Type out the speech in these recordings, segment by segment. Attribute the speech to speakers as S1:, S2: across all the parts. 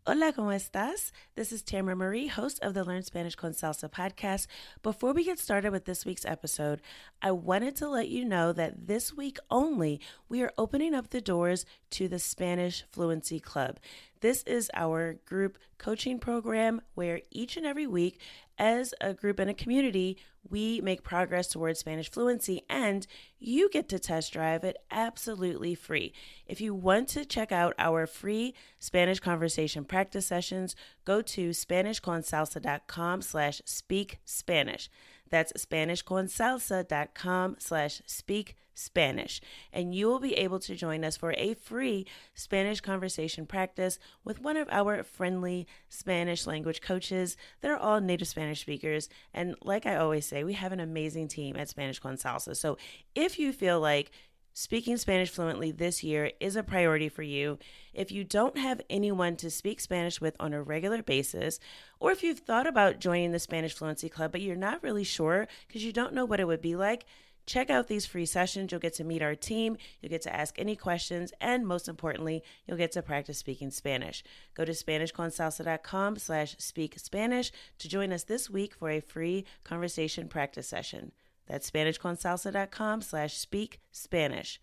S1: Hola, ¿cómo estás? This is Tamara Marie, host of the Learn Spanish con Salsa podcast. Before we get started with this week's episode, I wanted to let you know that this week only, we are opening up the doors to the Spanish Fluency Club. This is our group coaching program where each and every week, as a group and a community, we make progress towards Spanish fluency, and you get to test drive it absolutely free. If you want to check out our free Spanish conversation practice sessions, go to SpanishConSalsa.com/speak Spanish. That's SpanishConSalsa.com/speak Spanish. And you will be able to join us for a free Spanish conversation practice with one of our friendly Spanish language coaches that are all native Spanish speakers. And like I always say, we have an amazing team at Spanish con Salsa. So if you feel like speaking Spanish fluently this year is a priority for you, if you don't have anyone to speak Spanish with on a regular basis, or if you've thought about joining the Spanish Fluency Club, but you're not really sure because you don't know what it would be like, check out these free sessions. You'll get to meet our team, you'll get to ask any questions, and most importantly, you'll get to practice speaking Spanish. Go to SpanishConSalsa.com/speak Spanish to join us this week for a free conversation practice session. That's SpanishConSalsa.com/speak Spanish.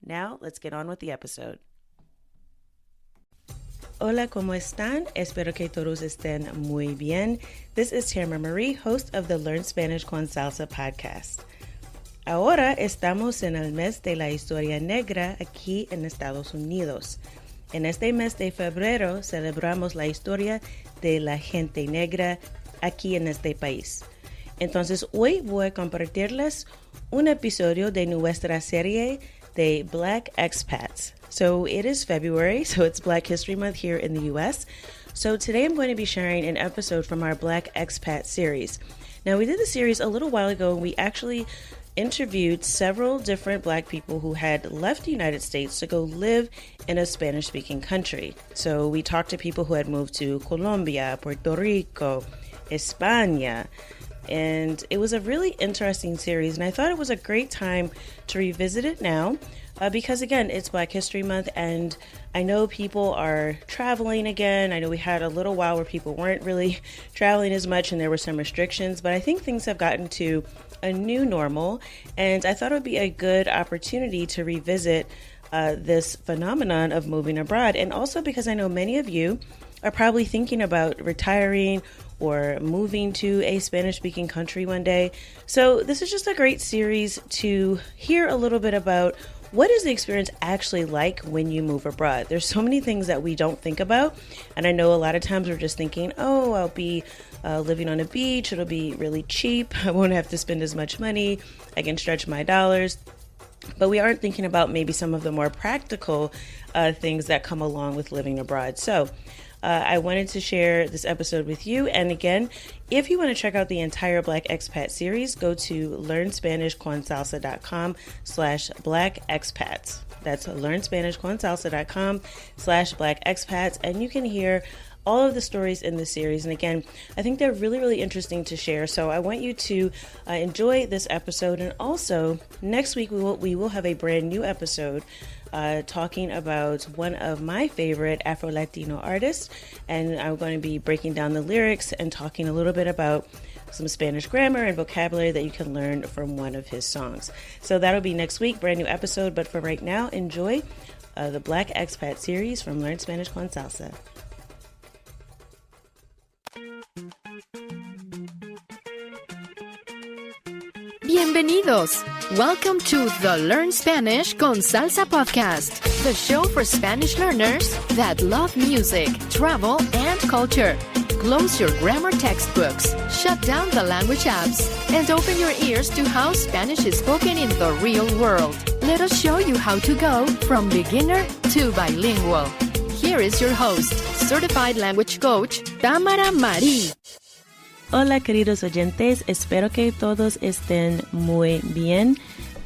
S1: Now, let's get on with the episode. Hola, ¿cómo están? Espero que todos estén muy bien. This is Tamara Marie, host of the Learn Spanish con Salsa podcast. Ahora estamos en el mes de la historia negra aquí en Estados Unidos. En este mes de febrero celebramos la historia de la gente negra aquí en este país. Entonces hoy voy a compartirles un episodio de nuestra serie de Black Expats. So it is February, so it's Black History Month here in the US. So today I'm going to be sharing an episode from our Black Expat series. Now we did the series a little while ago and we actually interviewed several different Black people who had left the United States to go live in a Spanish-speaking country. So we talked to people who had moved to Colombia, Puerto Rico, España, and it was a really interesting series. And I thought it was a great time to revisit it now because, again, it's Black History Month, and I know people are traveling again. I know we had a little while where people weren't really traveling as much and there were some restrictions, but I think things have gotten to a new normal, and I thought it would be a good opportunity to revisit this phenomenon of moving abroad. And also because I know many of you are probably thinking about retiring or moving to a Spanish-speaking country one day. So this is just a great series to hear a little bit about what is the experience actually like when you move abroad. There's so many things that we don't think about. And I know a lot of times we're just thinking, oh, I'll be living on a beach. It'll be really cheap. I won't have to spend as much money. I can stretch my dollars. But we aren't thinking about maybe some of the more practical things that come along with living abroad. So I wanted to share this episode with you. And again, if you want to check out the entire Black Expat series, go to LearnSpanishConSalsa.com/Black Expats. That's LearnSpanishConSalsa.com/Black Expats. And you can hear all of the stories in the series. And again, I think they're really, really interesting to share. So I want you to enjoy this episode. And also, next week we will have a brand new episode talking about one of my favorite Afro-Latino artists. And I'm going to be breaking down the lyrics and talking a little bit about some Spanish grammar and vocabulary that you can learn from one of his songs. So that'll be next week, brand new episode. But for right now, enjoy the Black Expat series from Learn Spanish con Salsa.
S2: Bienvenidos! Welcome to the Learn Spanish con Salsa podcast, the show for Spanish learners that love music, travel, and culture. Close your grammar textbooks, shut down the language apps, and open your ears to how Spanish is spoken in the real world. Let us show you how to go from beginner to bilingual. Here is your host, certified language coach, Tamara Marie.
S1: Hola queridos oyentes, espero que todos estén muy bien.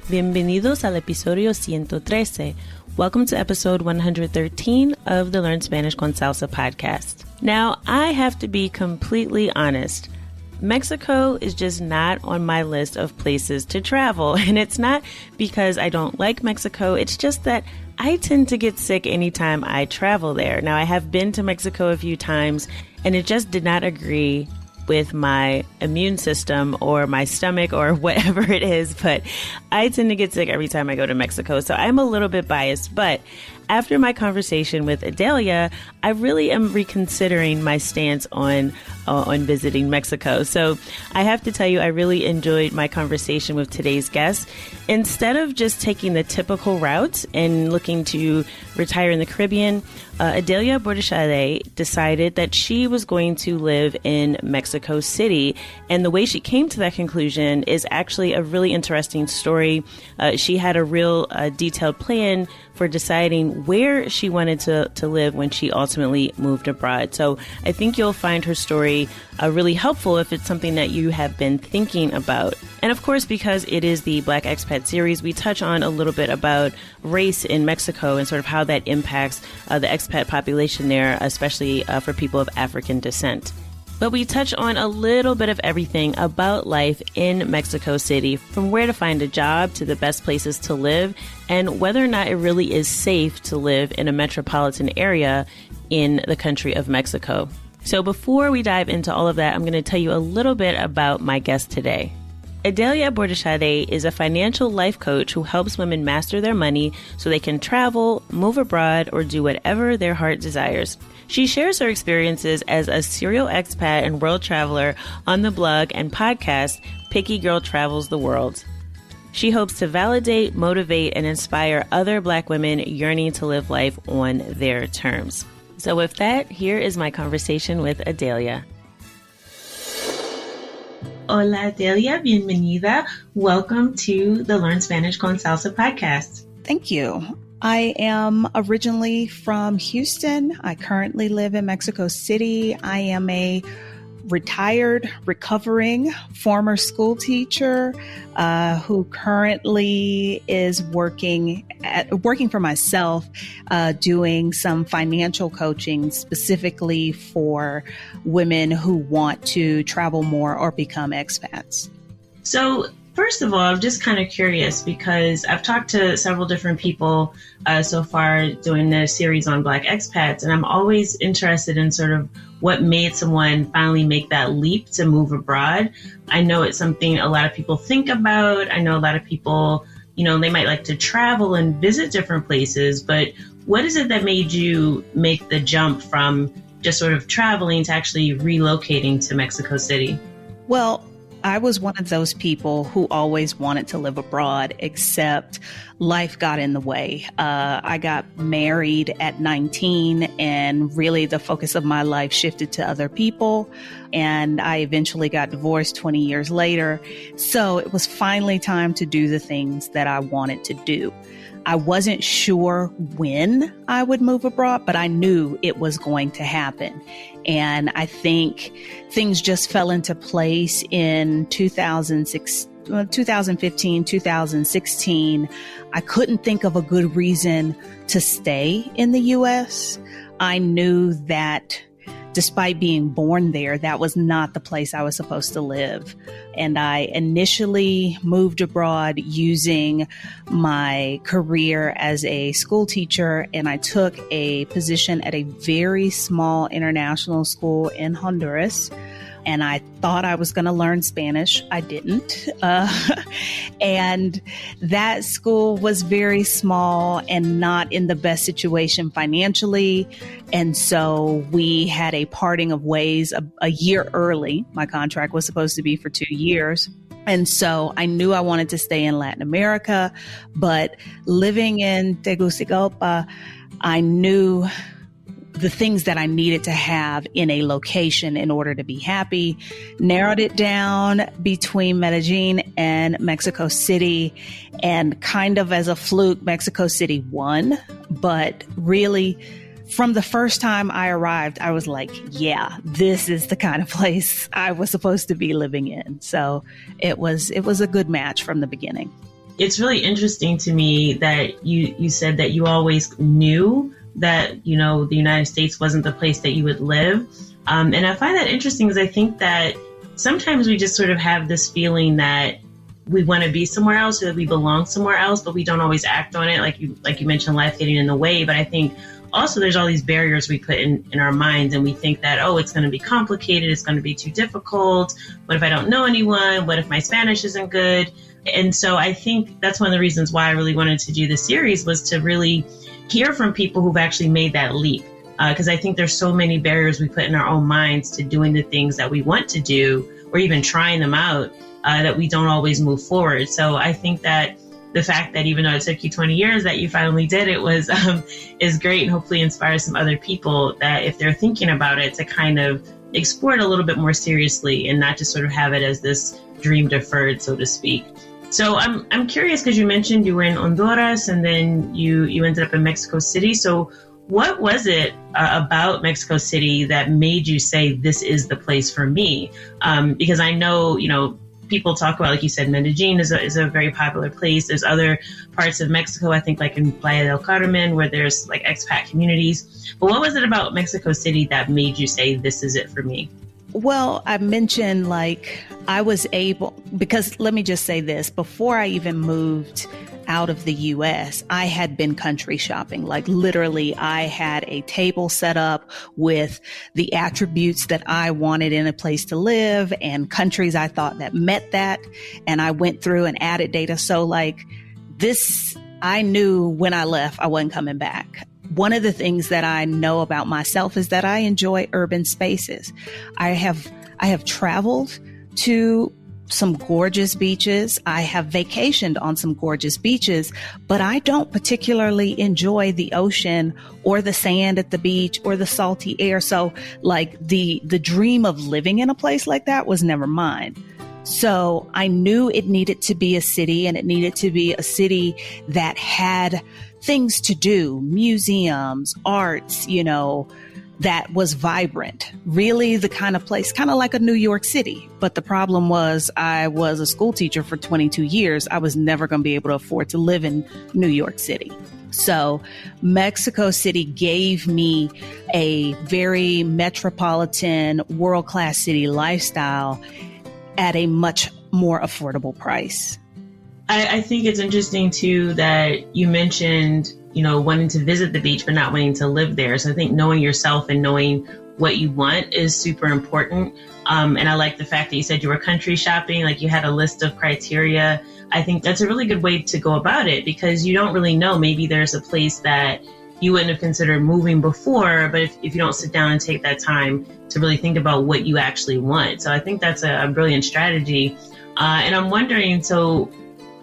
S1: Bienvenidos al episodio 113. Welcome to episode 113 of the Learn Spanish con Salsa podcast. Now, I have to be completely honest. Mexico is just not on my list of places to travel. And it's not because I don't like Mexico. It's just that I tend to get sick anytime I travel there. Now, I have been to Mexico a few times, and it just did not agree with my immune system or my stomach or whatever it is. But I tend to get sick every time I go to Mexico. So I'm a little bit biased. But after my conversation with Adalia, I really am reconsidering my stance on visiting Mexico. So I have to tell you, I really enjoyed my conversation with today's guest. Instead of just taking the typical route and looking to retire in the Caribbean, Adalia Aborisade decided that she was going to live in Mexico City. And the way she came to that conclusion is actually a really interesting story. She had a real detailed plan for deciding where she wanted to live when she ultimately moved abroad. So I think you'll find her story really helpful if it's something that you have been thinking about. And of course, because it is the Black Expat series, we touch on a little bit about race in Mexico and sort of how that impacts the expat population there, especially for people of African descent. But we touch on a little bit of everything about life in Mexico City, from where to find a job to the best places to live, and whether or not it really is safe to live in a metropolitan area in the country of Mexico. So before we dive into all of that, I'm going to tell you a little bit about my guest today. Adalia Aborisade is a financial life coach who helps women master their money so they can travel, move abroad, or do whatever their heart desires. She shares her experiences as a serial expat and world traveler on the blog and podcast Picky Girl Travels the World. She hopes to validate, motivate, and inspire other Black women yearning to live life on their terms. So with that, here is my conversation with Adalia. Hola, Adalia. Bienvenida. Welcome to the Learn Spanish con Salsa podcast.
S3: Thank you. I am originally from Houston. I currently live in Mexico City. I am a retired, recovering former school teacher who currently is working for myself, doing some financial coaching specifically for women who want to travel more or become expats.
S1: So, first of all, I'm just kind of curious because I've talked to several different people so far doing the series on Black expats, and I'm always interested in sort of what made someone finally make that leap to move abroad. I know it's something a lot of people think about. I know a lot of people, they might like to travel and visit different places, but what is it that made you make the jump from just sort of traveling to actually relocating to Mexico City?
S3: Well, I was one of those people who always wanted to live abroad, except life got in the way. I got married at 19, and really the focus of my life shifted to other people. And I eventually got divorced 20 years later. So it was finally time to do the things that I wanted to do. I wasn't sure when I would move abroad, but I knew it was going to happen. And I think things just fell into place in 2015, 2016. I couldn't think of a good reason to stay in the U.S. I knew that despite being born there, that was not the place I was supposed to live. And I initially moved abroad using my career as a school teacher, and I took a position at a very small international school in Honduras. And I thought I was going to learn Spanish. I didn't. And that school was very small and not in the best situation financially. And so we had a parting of ways a year early. My contract was supposed to be for 2 years. And so I knew I wanted to stay in Latin America, but living in Tegucigalpa, I knew the things that I needed to have in a location in order to be happy, narrowed it down between Medellin and Mexico City, and kind of as a fluke, Mexico City won. But really, from the first time I arrived, I was like, yeah, this is the kind of place I was supposed to be living in. So it was a good match from the beginning.
S1: It's really interesting to me that you said that you always knew that, the United States wasn't the place that you would live. And I find that interesting because I think that sometimes we just sort of have this feeling that we want to be somewhere else or that we belong somewhere else, but we don't always act on it. Like you mentioned, life getting in the way. But I think also there's all these barriers we put in our minds, and we think that, oh, it's going to be complicated. It's going to be too difficult. What if I don't know anyone? What if my Spanish isn't good? And so I think that's one of the reasons why I really wanted to do this series, was to really hear from people who've actually made that leap. Because I think there's so many barriers we put in our own minds to doing the things that we want to do, or even trying them out, that we don't always move forward. So I think that the fact that even though it took you 20 years that you finally did it is great, and hopefully inspires some other people that if they're thinking about it, to kind of explore it a little bit more seriously and not just sort of have it as this dream deferred, so to speak. So I'm curious, because you mentioned you were in Honduras and then you ended up in Mexico City. So what was it about Mexico City that made you say, this is the place for me? Because I know, people talk about, like you said, Medellin is a very popular place. There's other parts of Mexico, I think like in Playa del Carmen, where there's like expat communities. But what was it about Mexico City that made you say, this is it for me?
S3: Well, I mentioned I was able, because let me just say this, before I even moved out of the US, I had been country shopping. Like literally, I had a table set up with the attributes that I wanted in a place to live and countries I thought that met that. And I went through and added data. So this, I knew when I left, I wasn't coming back. One of the things that I know about myself is that I enjoy urban spaces. I have traveled to some gorgeous beaches. I have vacationed on some gorgeous beaches, but I don't particularly enjoy the ocean or the sand at the beach or the salty air. So the dream of living in a place like that was never mine. So I knew it needed to be a city, and it needed to be a city that had things to do, museums, arts, that was vibrant, really the kind of place, kind of like a New York City. But the problem was I was a school teacher for 22 years. I was never going to be able to afford to live in New York City. So Mexico City gave me a very metropolitan, world-class city lifestyle at a much more affordable price.
S1: I think it's interesting, too, that you mentioned, wanting to visit the beach, but not wanting to live there. So I think knowing yourself and knowing what you want is super important. And I like the fact that you said you were country shopping, like you had a list of criteria. I think that's a really good way to go about it, because you don't really know. Maybe there's a place that you wouldn't have considered moving before, but if you don't sit down and take that time to really think about what you actually want. So I think that's a brilliant strategy. And I'm wondering, so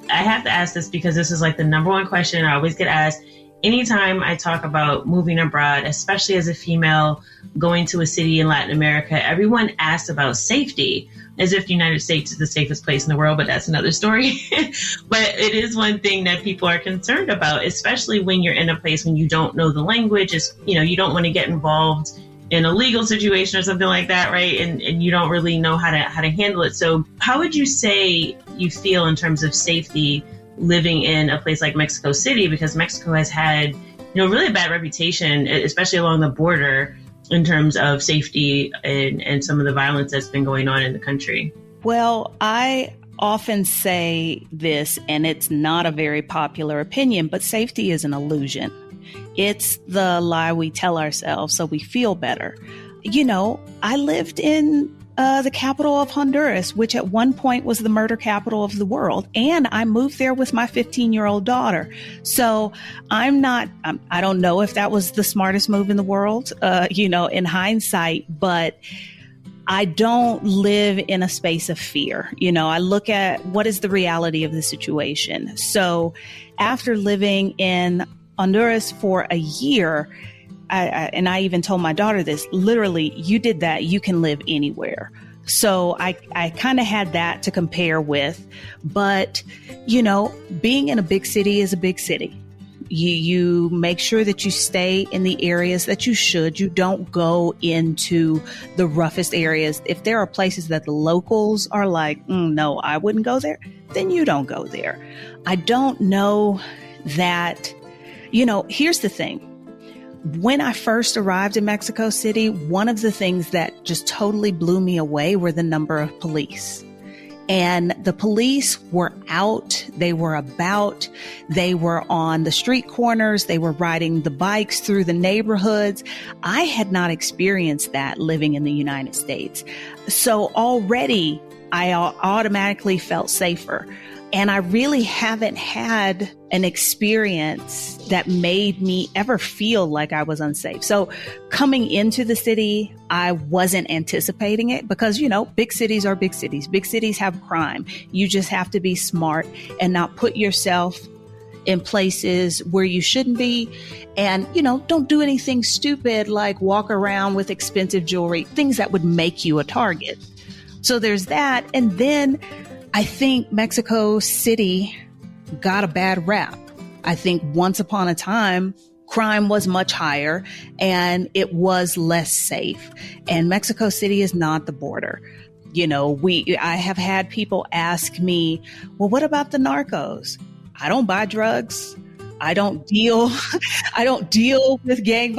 S1: I have to ask this because this is like the number one question I always get asked. Anytime I talk about moving abroad, especially as a female going to a city in Latin America, everyone asks about safety, as if the United States is the safest place in the world, but that's another story. But it is one thing that people are concerned about, especially when you're in a place when you don't know the language. You don't want to get involved in a legal situation or something like that, right? And you don't really know how to handle it. So how would you say you feel in terms of safety living in a place like Mexico City? Because Mexico has had, really a bad reputation, especially along the border, in terms of safety and some of the violence that's been going on in the country.
S3: Well, I often say this, and it's not a very popular opinion, but safety is an illusion. It's the lie we tell ourselves so we feel better. I lived in the capital of Honduras, which at one point was the murder capital of the world. And I moved there with my 15-year-old daughter. So I don't know if that was the smartest move in the world, in hindsight, but I don't live in a space of fear. I look at what is the reality of the situation. So after living in Honduras for a year, I even told my daughter this, literally, you did that, you can live anywhere. So I kind of had that to compare with. But, being in a big city is a big city. You make sure that you stay in the areas that you should. You don't go into the roughest areas. If there are places that the locals are like, no, I wouldn't go there, then you don't go there. I don't know that, here's the thing. When I first arrived in Mexico City, one of the things that just totally blew me away were the number of police. And the police were out, they were about, they were on the street corners, they were riding the bikes through the neighborhoods. I had not experienced that living in the United States. So already I automatically felt safer. And I really haven't had an experience that made me ever feel like I was unsafe. So coming into the city, I wasn't anticipating it because, big cities are big cities. Big cities have crime. You just have to be smart and not put yourself in places where you shouldn't be. And, don't do anything stupid like walk around with expensive jewelry, things that would make you a target. So there's that. And then I think Mexico City got a bad rap. I think once upon a time, crime was much higher and it was less safe. And Mexico City is not the border. I have had people ask me, well, what about the narcos? I don't buy drugs. I don't deal with gang,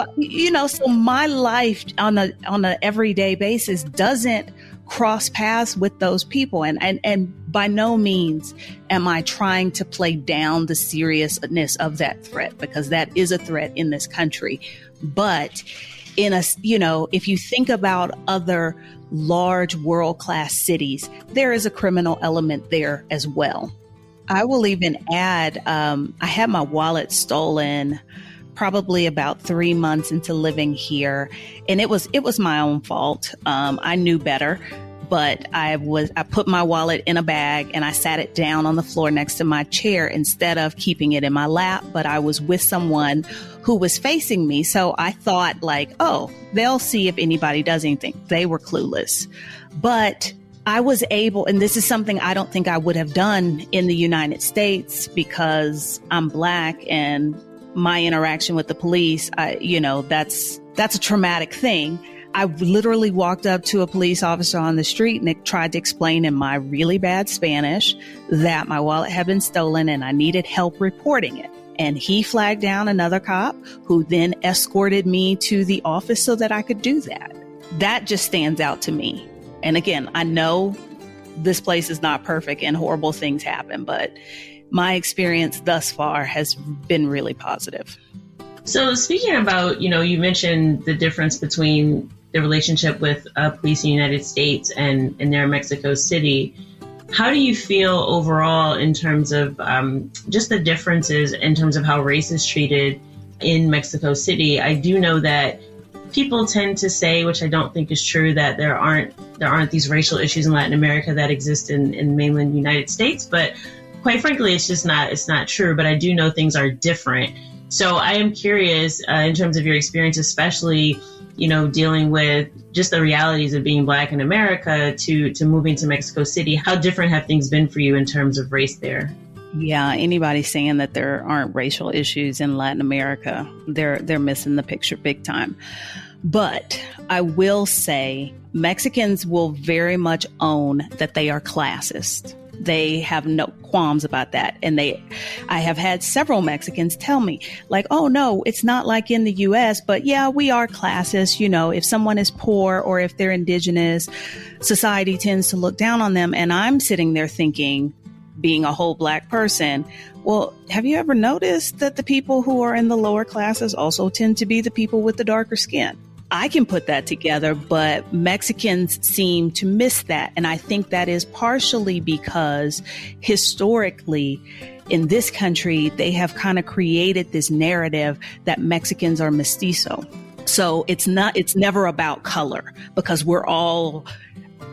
S3: so my life on a everyday basis doesn't cross paths with those people. And by no means am I trying to play down the seriousness of that threat, because that is a threat in this country. But if you think about other large world-class cities, there is a criminal element there as well. I will even add, I had my wallet stolen probably about 3 months into living here. And it was my own fault. I knew better, but I put my wallet in a bag and I sat it down on the floor next to my chair instead of keeping it in my lap. But I was with someone who was facing me. So I thought they'll see if anybody does anything. They were clueless, but I was able, and this is something I don't think I would have done in the United States because I'm Black and my interaction with the police, that's a traumatic thing. I literally walked up to a police officer on the street and tried to explain in my really bad Spanish that my wallet had been stolen and I needed help reporting it. And he flagged down another cop who then escorted me to the office so that I could do that. That just stands out to me. And again, I know this place is not perfect and horrible things happen, but my experience thus far has been really positive.
S1: So speaking about, you mentioned the difference between the relationship with police in the United States and there in Mexico City. How do you feel overall in terms of just the differences in terms of how race is treated in Mexico City? I do know that people tend to say, which I don't think is true, that there aren't these racial issues in Latin America that exist in mainland United States, but quite frankly, it's not true. But I do know things are different. So I am curious in terms of your experience, especially, dealing with just the realities of being Black in America to moving to Mexico City. How different have things been for you in terms of race there?
S3: Yeah, anybody saying that there aren't racial issues in Latin America, they're missing the picture big time. But I will say Mexicans will very much own that they are classist. They have no qualms about that. And I have had several Mexicans tell me oh no, it's not like in the US, but yeah, we are classist. If someone is poor or if they're indigenous, society tends to look down on them. And I'm sitting there thinking, being a whole Black person, well, have you ever noticed that the people who are in the lower classes also tend to be the people with the darker skin? I can put that together, but Mexicans seem to miss that. And I think that is partially because historically in this country, they have kind of created this narrative that Mexicans are mestizo. So it's never about color because we're all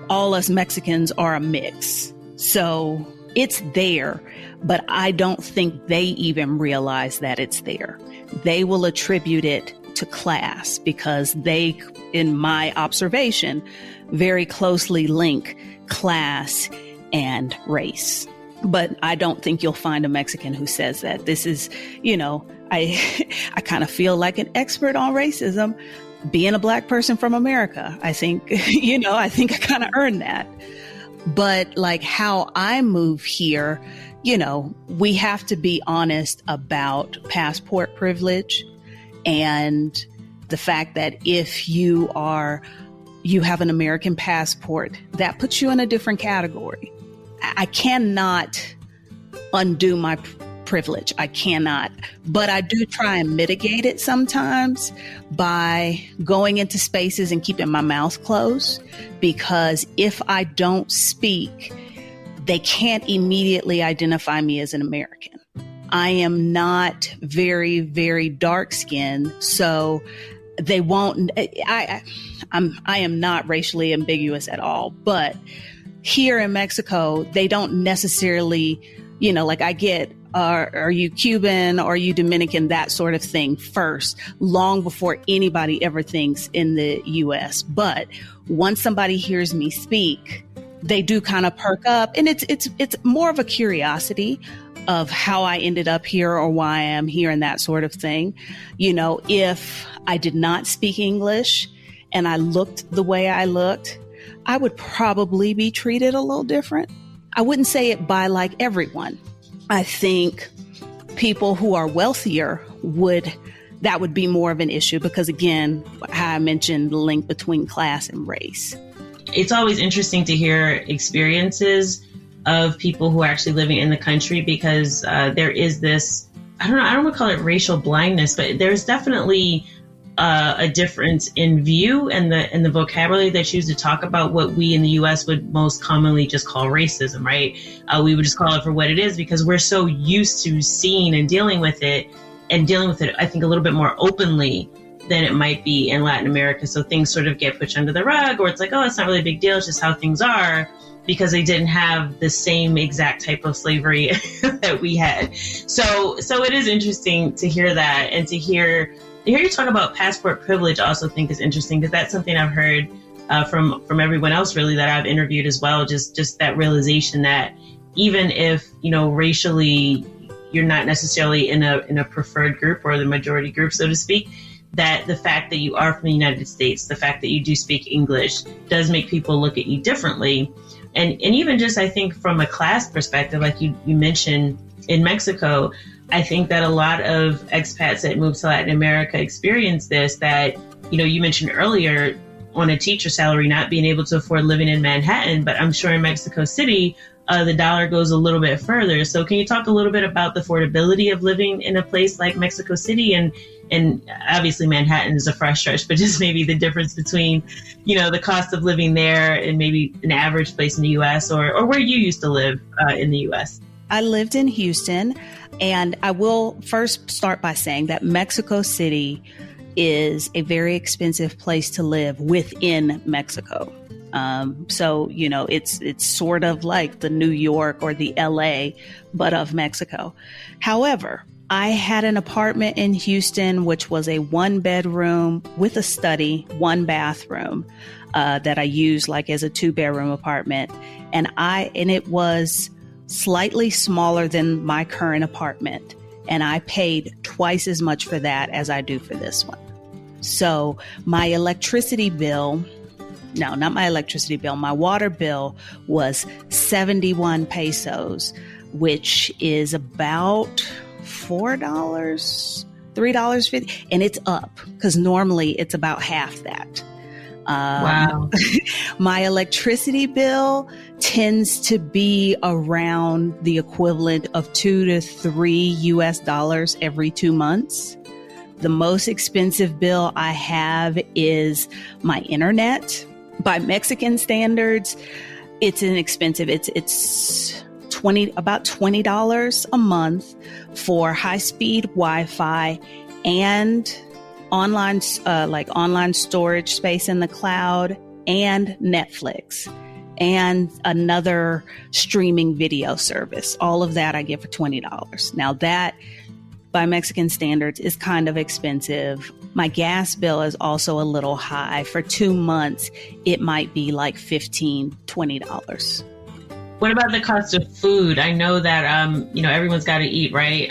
S3: us Mexicans are a mix. So it's there, but I don't think they even realize that it's there. They will attribute it to class because they, in my observation, very closely link class and race. But I don't think you'll find a Mexican who says that. This is, I kind of feel like an expert on racism being a Black person from America. I think, I kind of earned that. But how I move here, we have to be honest about passport privilege. And the fact that if you have an American passport, that puts you in a different category. I cannot undo my privilege. I cannot, but I do try and mitigate it sometimes by going into spaces and keeping my mouth closed, because if I don't speak, they can't immediately identify me as an American. I am not very, very dark skinned, so they won't, I am not racially ambiguous at all, but here in Mexico, they don't necessarily, like I get, are you Cuban? Are you Dominican? That sort of thing first, long before anybody ever thinks in the US. But once somebody hears me speak, they do kind of perk up, and it's more of a curiosity of how I ended up here or why I am here and that sort of thing. If I did not speak English and I looked the way I looked, I would probably be treated a little different. I wouldn't say it by like everyone. I think people who are wealthier that would be more of an issue because, again, how I mentioned the link between class and race.
S1: It's always interesting to hear experiences of people who are actually living in the country, because there is this, I don't want to call it racial blindness, but there's definitely a difference in view and the vocabulary they choose to talk about what we in the U.S. would most commonly just call racism, right? We would just call it for what it is because we're so used to seeing and dealing with it, I think, a little bit more openly than it might be in Latin America. So things sort of get pushed under the rug, or it's like, oh, it's not really a big deal. It's just how things are, because they didn't have the same exact type of slavery that we had. So it is interesting to hear that, and to hear you talk about passport privilege. I also think is interesting, because that's something I've heard from everyone else really that I've interviewed as well. Just that realization that even if, racially you're not necessarily in a preferred group or the majority group, so to speak, that the fact that you are from the United States, the fact that you do speak English does make people look at you differently. And even just, I think, from a class perspective, like you mentioned in Mexico, I think that a lot of expats that move to Latin America experience this, that, you mentioned earlier on a teacher salary, not being able to afford living in Manhattan, but I'm sure in Mexico City, the dollar goes a little bit further. So can you talk a little bit about the affordability of living in a place like Mexico City? And obviously Manhattan is a fresh stretch, but just maybe the difference between, the cost of living there and maybe an average place in the U.S. or where you used to live in the U.S.
S3: I lived in Houston, and I will first start by saying that Mexico City is a very expensive place to live within Mexico. So, it's sort of like the New York or the LA, but of Mexico. However, I had an apartment in Houston, which was a 1-bedroom with a study, 1 bathroom, that I used like as a 2-bedroom apartment. And it was slightly smaller than my current apartment. And I paid twice as much for that as I do for this one. So my electricity bill, no, not my electricity bill, my water bill was 71 pesos, which is about $4.50, and it's up because normally it's about half that.
S1: Wow.
S3: My electricity bill tends to be around the equivalent of $2 to $3 US every 2 months. The most expensive bill I have is my internet. By Mexican standards, it's inexpensive. It's about $20 a month for high-speed Wi-Fi and online storage space in the cloud and Netflix and another streaming video service. All of that I get for $20. Now that, by Mexican standards, is kind of expensive. My gas bill is also a little high. For 2 months, it might be like $15, $20.
S1: What about the cost of food? I know that, everyone's got to eat, right?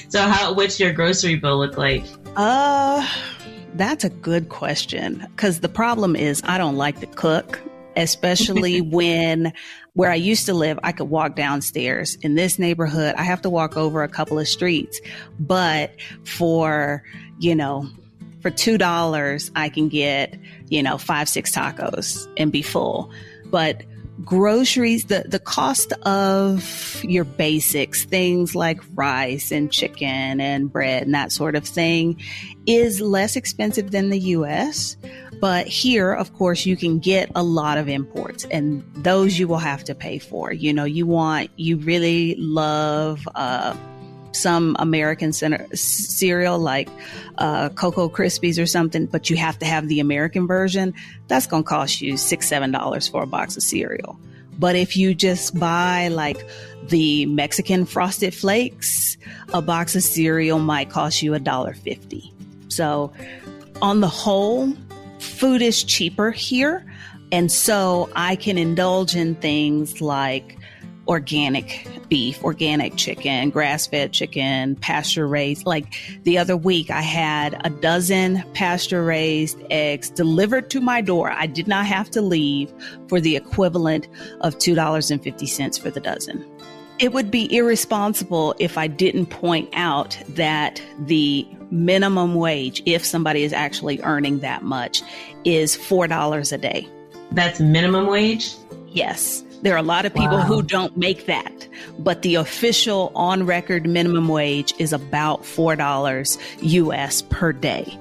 S1: So what's your grocery bill look like?
S3: That's a good question. Because the problem is I don't like to cook. especially where I used to live, I could walk downstairs. In this neighborhood, I have to walk over a couple of streets. But for $2, I can get, 5-6 tacos and be full. But groceries, the cost of your basics, things like rice and chicken and bread and that sort of thing, is less expensive than the US. But here, of course, you can get a lot of imports, and those you will have to pay for. You really love some American cereal like Cocoa Krispies or something, but you have to have the American version. That's going to cost you $6-7 for a box of cereal. But if you just buy like the Mexican Frosted Flakes, a box of cereal might cost you $1.50. So on the whole, food is cheaper here. And so I can indulge in things like organic beef, organic chicken, grass-fed chicken, pasture-raised. Like the other week, I had a dozen pasture-raised eggs delivered to my door. I did not have to leave, for the equivalent of $2.50 for the dozen. It would be irresponsible if I didn't point out that the minimum wage, if somebody is actually earning that much, is $4 a day.
S1: That's minimum wage?
S3: Yes. There are a lot of people who don't make that, but the official on record minimum wage is about $4 US per day.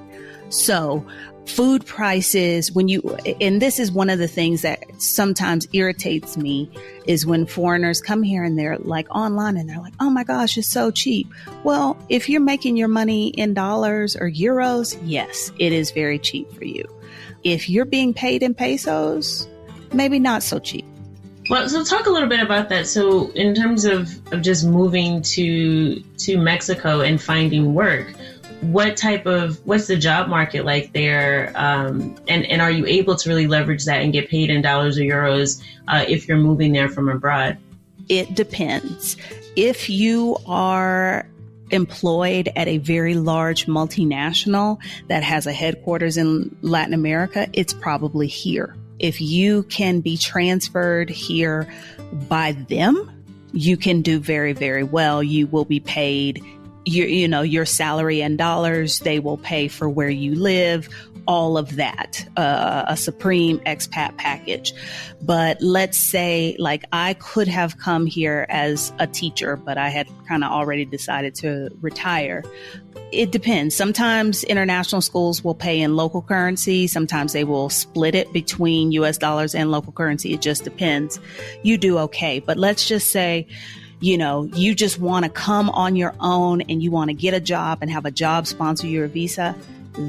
S3: So food prices, and this is one of the things that sometimes irritates me, is when foreigners come here and they're like online and they're like, oh my gosh, it's so cheap. Well, if you're making your money in dollars or euros, yes, it is very cheap for you. If you're being paid in pesos, maybe not so cheap.
S1: Well, so talk a little bit about that. So in terms of just moving to Mexico and finding work, what's the job market like there? And are you able to really leverage that and get paid in dollars or euros if you're moving there from abroad?
S3: It depends. If you are employed at a very large multinational that has a headquarters in Latin America, it's probably here. If you can be transferred here by them, you can do very, very well. You will be paid your salary in dollars. They will pay for where you live, all of that, a supreme expat package. But let's say, like, I could have come here as a teacher, but I had kind of already decided to retire. It depends. Sometimes international schools will pay in local currency. Sometimes they will split it between US dollars and local currency. It just depends. You do okay. But let's just say, you just want to come on your own and you want to get a job and have a job sponsor your visa.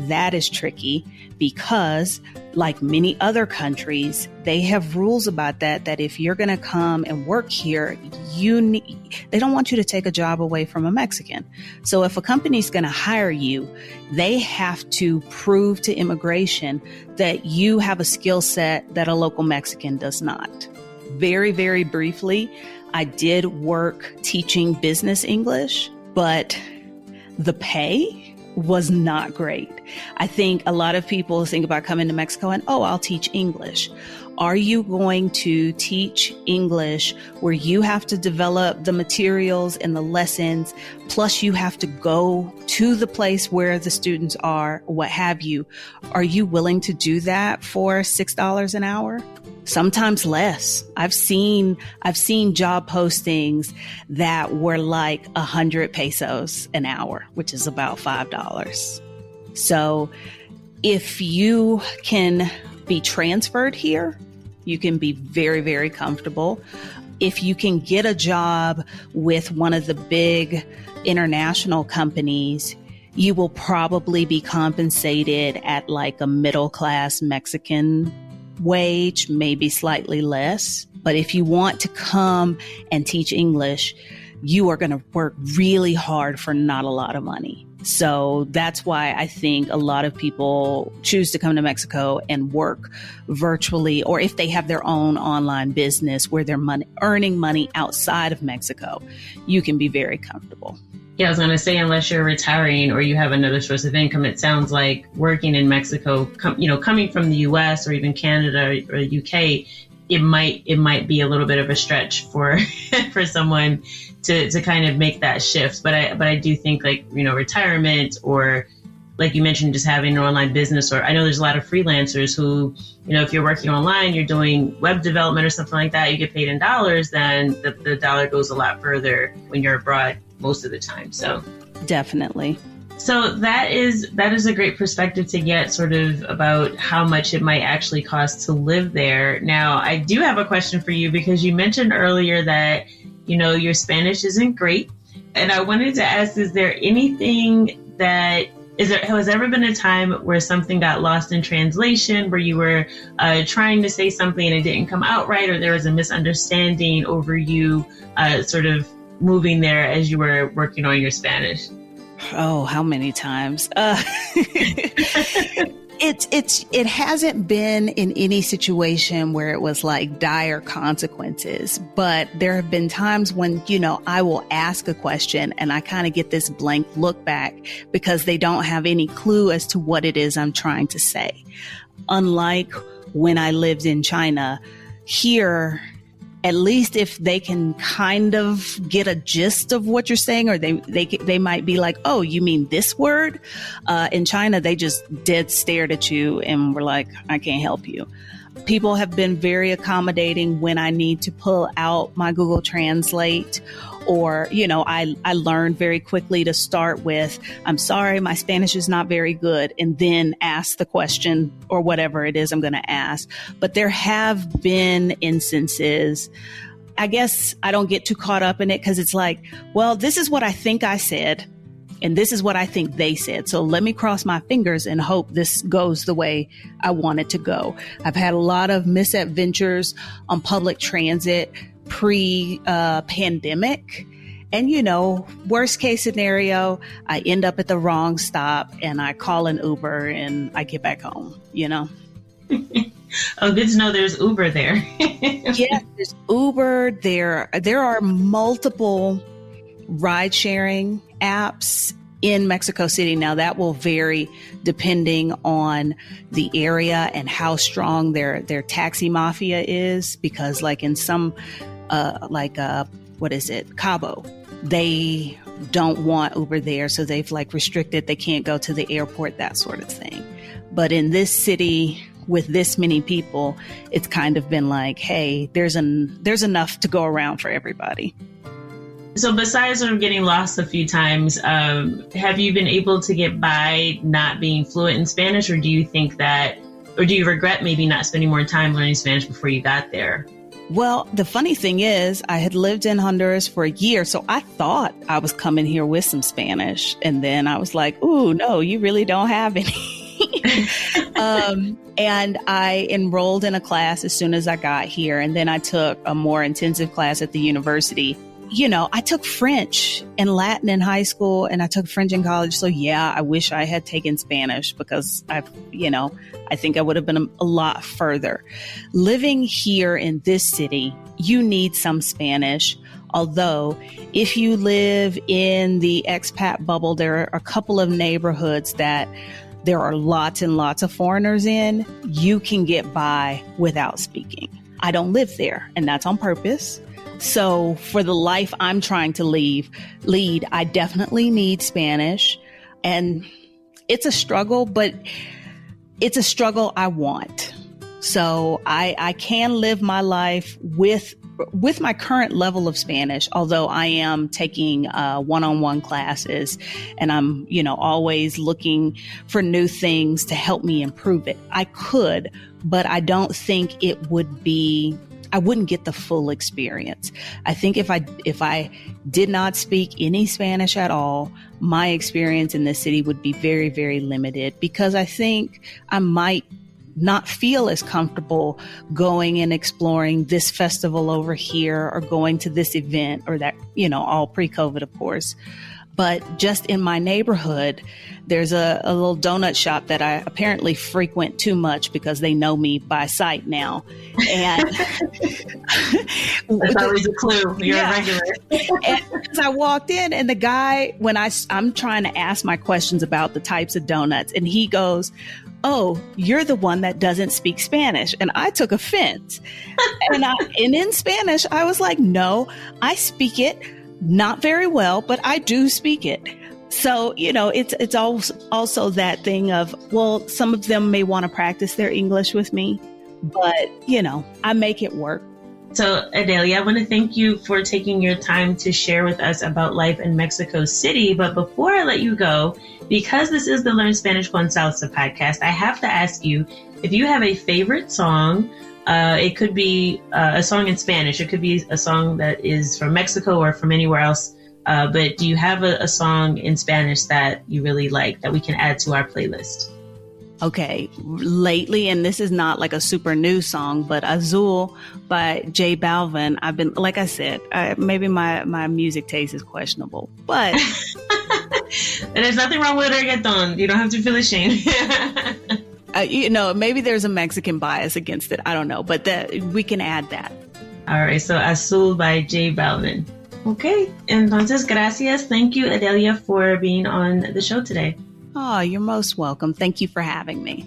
S3: That is tricky because, like many other countries, they have rules about that if you're going to come and work here, they don't want you to take a job away from a Mexican. So if a company's going to hire you, they have to prove to immigration that you have a skill set that a local Mexican does not. Very, very briefly, I did work teaching business English, but the pay was not great. I think a lot of people think about coming to Mexico and, I'll teach English. Are you going to teach English where you have to develop the materials and the lessons, plus you have to go to the place where the students are, what have you? Are you willing to do that for $6 an hour? Sometimes less. I've seen job postings that were like 100 pesos an hour, which is about $5. So if you can be transferred here, you can be very, very comfortable. If you can get a job with one of the big international companies, you will probably be compensated at like a middle-class Mexican wage, maybe slightly less. But if you want to come and teach English, you are going to work really hard for not a lot of money. So that's why I think a lot of people choose to come to Mexico and work virtually, or if they have their own online business where they're earning money outside of Mexico, you can be very comfortable.
S1: Yeah, I was going to say, unless you're retiring or you have another source of income, it sounds like working in Mexico, coming from the US or even Canada or UK, it might be a little bit of a stretch for for someone to kind of make that shift. But I do think, like, retirement, or like you mentioned, just having an online business, or I know there's a lot of freelancers who, if you're working online, you're doing web development or something like that, you get paid in dollars, then the dollar goes a lot further when you're abroad most of the time. So
S3: definitely.
S1: So that is a great perspective to get, sort of about how much it might actually cost to live there. Now, I do have a question for you, because you mentioned earlier that, your Spanish isn't great. And I wanted to ask, is there anything that has ever been a time where something got lost in translation, where you were trying to say something and it didn't come out right, or there was a misunderstanding over you sort of moving there as you were working on your Spanish?
S3: Oh, how many times? It hasn't been in any situation where it was like dire consequences, but there have been times when, I will ask a question and I kind of get this blank look back because they don't have any clue as to what it is I'm trying to say. Unlike when I lived in China, here, at least if they can kind of get a gist of what you're saying, or they might be like, oh, you mean this word? In China, they just dead stared at you and were like, I can't help you. People have been very accommodating when I need to pull out my Google Translate, or, I learned very quickly to start with, I'm sorry, my Spanish is not very good, and then ask the question or whatever it is I'm going to ask. But there have been instances, I guess I don't get too caught up in it because it's like, well, this is what I think I said, and this is what I think they said. So let me cross my fingers and hope this goes the way I want it to go. I've had a lot of misadventures on public transit pre-pandemic. And, worst case scenario, I end up at the wrong stop and I call an Uber and I get back home, Oh,
S1: good to know there's Uber there.
S3: Yeah, there's Uber. There are multiple ride sharing apps in Mexico City. Now that will vary depending on the area and how strong their taxi mafia is, because like in some Cabo, they don't want Uber there. So they've restricted, they can't go to the airport, that sort of thing. But in this city with this many people, it's kind of been like, hey, there's enough to go around for everybody.
S1: So besides sort of getting lost a few times, have you been able to get by not being fluent in Spanish, or do you regret maybe not spending more time learning Spanish before you got there?
S3: Well, the funny thing is, I had lived in Honduras for a year, so I thought I was coming here with some Spanish. And then I was like, ooh, no, you really don't have any. And I enrolled in a class as soon as I got here. And then I took a more intensive class at the university. I took French and Latin in high school, and I took French in college. So yeah, I wish I had taken Spanish, because I think I would have been a lot further. Living here in this city, you need some Spanish. Although if you live in the expat bubble, there are a couple of neighborhoods that there are lots and lots of foreigners in. You can get by without speaking. I don't live there, and that's on purpose. So for the life I'm trying to lead, I definitely need Spanish. And it's a struggle, but it's a struggle I want. So I can live my life with my current level of Spanish, although I am taking one-on-one classes, and I'm, always looking for new things to help me improve it. I could, but I don't think it would be, I wouldn't get the full experience. I think if I did not speak any Spanish at all, my experience in this city would be very, very limited, because I think I might not feel as comfortable going and exploring this festival over here, or going to this event or that, all pre-COVID, of course. But just in my neighborhood, there's a little donut shop that I apparently frequent too much because they know me by sight now. And
S1: that's always a clue. You're a regular.
S3: And as I walked in, and the guy, when I'm trying to ask my questions about the types of donuts, and he goes, "Oh, you're the one that doesn't speak Spanish." And I took offense. And in Spanish, I was like, "No, I speak it. Not very well, but I do speak it." So, it's also that thing of, well, some of them may want to practice their English with me, but, I make it work.
S1: So, Adalia, I want to thank you for taking your time to share with us about life in Mexico City. But before I let you go, because this is the Learn Spanish con Salsa podcast, I have to ask you if you have a favorite song. It could be a song in Spanish. It could be a song that is from Mexico or from anywhere else. But do you have a song in Spanish that you really like that we can add to our playlist?
S3: Okay. Lately, and this is not like a super new song, but Azul by J Balvin. I've been, like I said, maybe my music taste is questionable, but
S1: there's nothing wrong with reggaeton. You don't have to feel ashamed.
S3: Maybe there's a Mexican bias against it. I don't know, but we can add that.
S1: All right. So Azul by J Balvin. Okay. Entonces, gracias. Thank you, Adalia, for being on the show today.
S3: Oh, you're most welcome. Thank you for having me.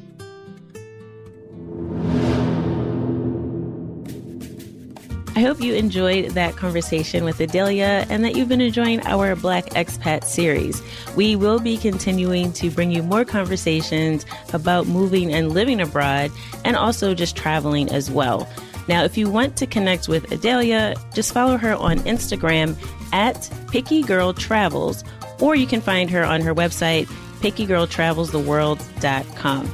S1: I hope you enjoyed that conversation with Adalia and that you've been enjoying our Black Expat series. We will be continuing to bring you more conversations about moving and living abroad and also just traveling as well. Now, if you want to connect with Adalia, just follow her on Instagram at PickyGirlTravels, or you can find her on her website, pickygirltravelstheworld.com.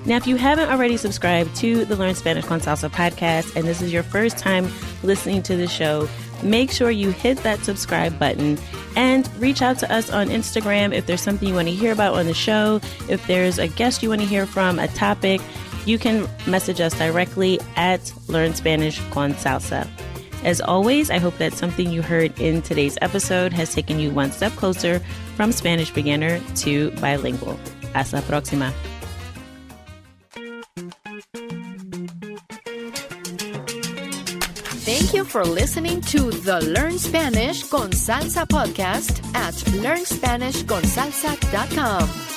S1: Now, if you haven't already subscribed to the Learn Spanish con Salsa podcast, and this is your first time listening to the show, make sure you hit that subscribe button and reach out to us on Instagram if there's something you want to hear about on the show. If there's a guest you want to hear from, a topic, you can message us directly at Learn Spanish con Salsa. As always, I hope that something you heard in today's episode has taken you one step closer from Spanish beginner to bilingual. Hasta la próxima.
S2: Thank you for listening to the Learn Spanish con Salsa podcast at learnspanishconsalsa.com.